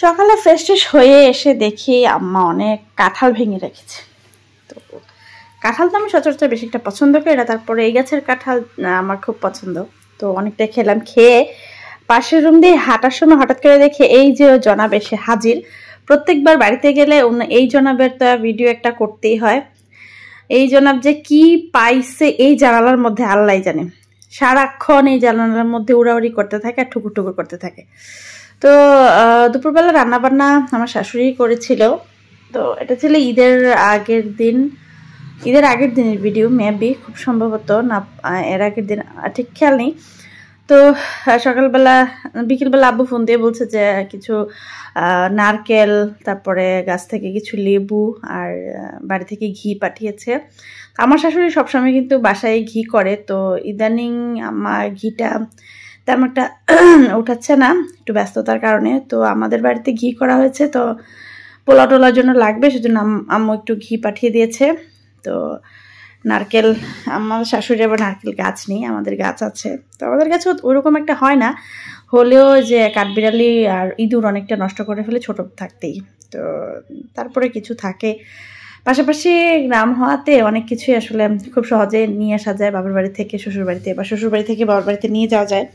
সকালে ফ্রেশ ট্রেশ হয়ে এসে দেখি আম্মা অনেক কাঁঠাল ভেঙে রেখেছে। তো কাঁঠাল তো আমি সচরাচর বেশি একটা পছন্দ করি না, তারপরে এই গাছের কাঁঠাল আমার খুব পছন্দ। তো অনেকটা খেলাম, খেয়ে পাশের রুম দিয়ে হাঁটার সময় হঠাৎ করে দেখে এই যে জনাব এসে হাজির। প্রত্যেকবার বাড়িতে গেলে এই জনাবের তো ভিডিও একটা করতেই হয়। এই জনাব যে কি পাইছে এই জানালার মধ্যে আল্লাহ জানে, সারাক্ষণ এই জানালার মধ্যে উড়াউড়ি করতে থাকে আর ঠুকুর ঠুকুর করতে থাকে। তো দুপুরবেলা রান্নাবান্না আমার শাশুড়ি করেছিল। তো এটা ছিল ঈদের আগের দিনের ভিডিও, মেবি খুব সম্ভবত, না এর আগের দিন, ঠিক খেয়াল নেই। তো বিকেলবেলা আব্বু ফোন দিয়ে বলছে যে কিছু নারকেল, তারপরে গাছ থেকে কিছু লেবু আর বাড়ি থেকে ঘি পাঠিয়েছে। আমার শাশুড়ি সবসময় কিন্তু বাসায় ঘি করে, তো ইদানিং আমার ঘিটা তেমন একটা উঠাচ্ছে না, একটু ব্যস্ততার কারণে। তো আমাদের বাড়িতে ঘি করা হয়েছে, তো পোলা টোলার জন্য লাগবে, সেজন্য আম্মু একটু ঘি পাঠিয়ে দিয়েছে। তো নারকেল, আমার শাশুড়ি আবার নারকেল গাছ নেই, আমাদের গাছ আছে। তো আমাদের গাছে ওরকম একটা হয় না, হলেও যে কাঠবিড়ালি আর ইঁদুর অনেকটা নষ্ট করে ফেলে ছোট থাকতেই। তো তারপরে কিছু থাকে, পাশাপাশি গ্রাম হওয়াতে অনেক কিছুই আসলে খুব সহজে নিয়ে আসা যায় বাবার বাড়ি থেকে শ্বশুর বাড়িতে, বা শ্বশুর বাড়ি থেকে বাবার বাড়িতে নিয়ে যাওয়া যায়।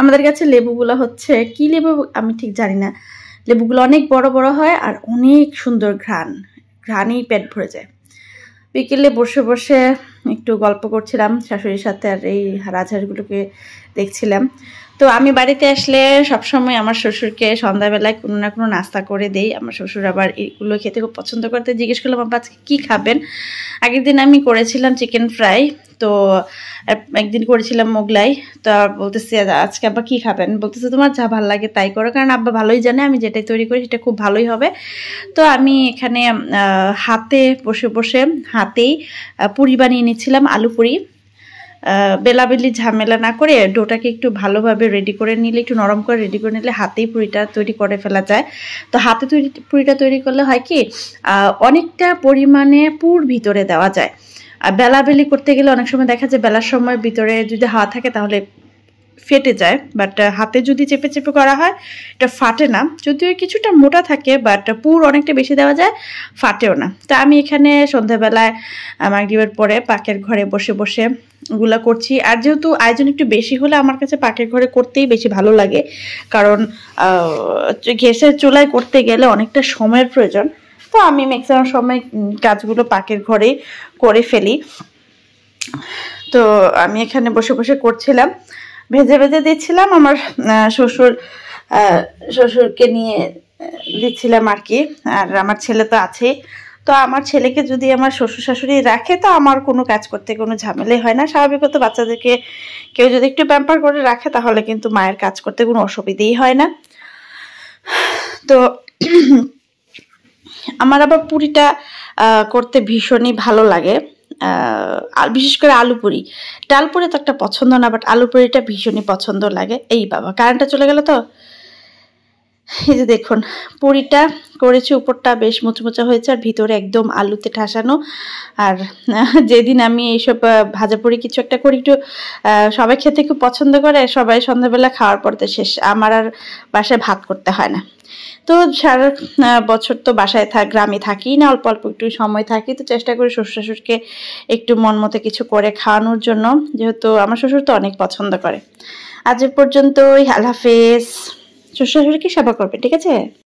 আমাদের কাছে লেবুগুলো হচ্ছে কি লেবু আমি ঠিক জানি না, লেবুগুলো অনেক বড় বড় হয় আর অনেক সুন্দর ঘ্রাণেই পেট ভরে যায়। বিকেলে বসে বসে একটু গল্প করছিলাম শাশুড়ির সাথে, আর এই রাজহাঁসগুলোকে দেখছিলাম। তো আমি বাড়িতে আসলে সবসময় আমার শ্বশুরকে সন্ধ্যাবেলায় কোনো না কোনো নাস্তা করে দেই। আমার শ্বশুর আবার এগুলো খেতে খুব পছন্দ করতে। জিজ্ঞেস করলাম আব্বা আজকে কী খাবেন। আগের দিন আমি করেছিলাম চিকেন ফ্রাই, তো একদিন করেছিলাম মোগলাই। তো বলতেছি আজকে আব্বা কী খাবেন, বলতেছে তোমার যা ভালো লাগে তাই করো, কারণ আব্বা ভালোই জানে আমি যেটাই তৈরি করি সেটা খুব ভালোই হবে। তো আমি এখানে হাতেই পুরি বানিয়ে নিচ্ছিলাম, আলু পুরি। বেলাবেলি ঝামেলা না করে ডোটাকে একটু ভালোভাবে রেডি করে নিলে, একটু নরম করে রেডি করে নিলে হাতেই পুরিটা তৈরি করে ফেলা যায়। তো হাতে পুরিটা তৈরি করলে হয় কি, অনেকটা পরিমাণে পুর ভিতরে দেওয়া যায়। আর বেলাবেলি করতে গেলে অনেক সময় দেখা যায় বেলার সময় ভিতরে যদি হাওয়া থাকে তাহলে ফেটে যায়, বাট হাতে যদি চেপে চেপে করা হয় এটা ফাটে না, যদিও কিছুটা মোটা থাকে, বাট পুর অনেকটা বেশি দেওয়া যায়, ফাটেও না। তো আমি এখানে সন্ধ্যাবেলায় মাগরিবের পরে পাকের ঘরে বসে বসে গুলা করছি। আর যেহেতু আয়োজন একটু বেশি হলে আমার কাছে পাকের ঘরে করতেই বেশি ভালো লাগে, কারণ গ্যাসের চুলায় করতে গেলে অনেকটা সময়ের প্রয়োজন। তো আমি ম্যাক্সিমাম সময় কাজগুলো পাকের ঘরে করে ফেলি। তো আমি এখানে বসে বসে করছিলাম, ভেজে ভেজে দিচ্ছিলাম, আমার শ্বশুরকে নিয়ে দিচ্ছিলাম আর কি। আর আমার ছেলে তো আছে, তো আমার ছেলেকে যদি আমার শ্বশুর শাশুড়ি রাখে তো আমার কোনো কাজ করতে কোনো ঝামেলাই হয় না। স্বাভাবিকত বাচ্চাদেরকে কেউ যদি একটু প্যাম্পার করে রাখে তাহলে কিন্তু মায়ের কাজ করতে কোনো অসুবিধেই হয় না। তো আমার আবার পুরিটা করতে ভীষণই ভালো লাগে, বিশেষ করে আলু পুরি। ডাল পুরি তো একটা পছন্দ না, বাট আলু পুরিটা ভীষণই পছন্দ লাগে। এই বাবা কারেন্টটা চলে গেল। তো এই যে দেখুন পুরিটা করেছি, উপরটা বেশ মুচমুচা হয়েছে আর ভিতরে একদম আলুতে ঠাসানো। আর যেদিন আমি এইসব ভাজা পুরি কিছু একটা করি, একটু সবাই খেতে খুব পছন্দ করে, সবাই সন্ধ্যাবেলা খাওয়ার পরতে শেষ, আমার আর বাসায় ভাত করতে হয় না। তো সারা বছর তো বাসায় গ্রামে থাকি না, অল্প অল্প একটু সময় থাকি, তো চেষ্টা করি শ্বশুর শাশুড়িকে একটু মন মতো কিছু করে খাওয়ানোর জন্য, যেহেতু আমার শ্বশুর তো অনেক পছন্দ করে। আজ পর্যন্তই, আল্লাহ হাফেজ। শ্বশুর শাশুড়িকে সেবা করবে, ঠিক আছে।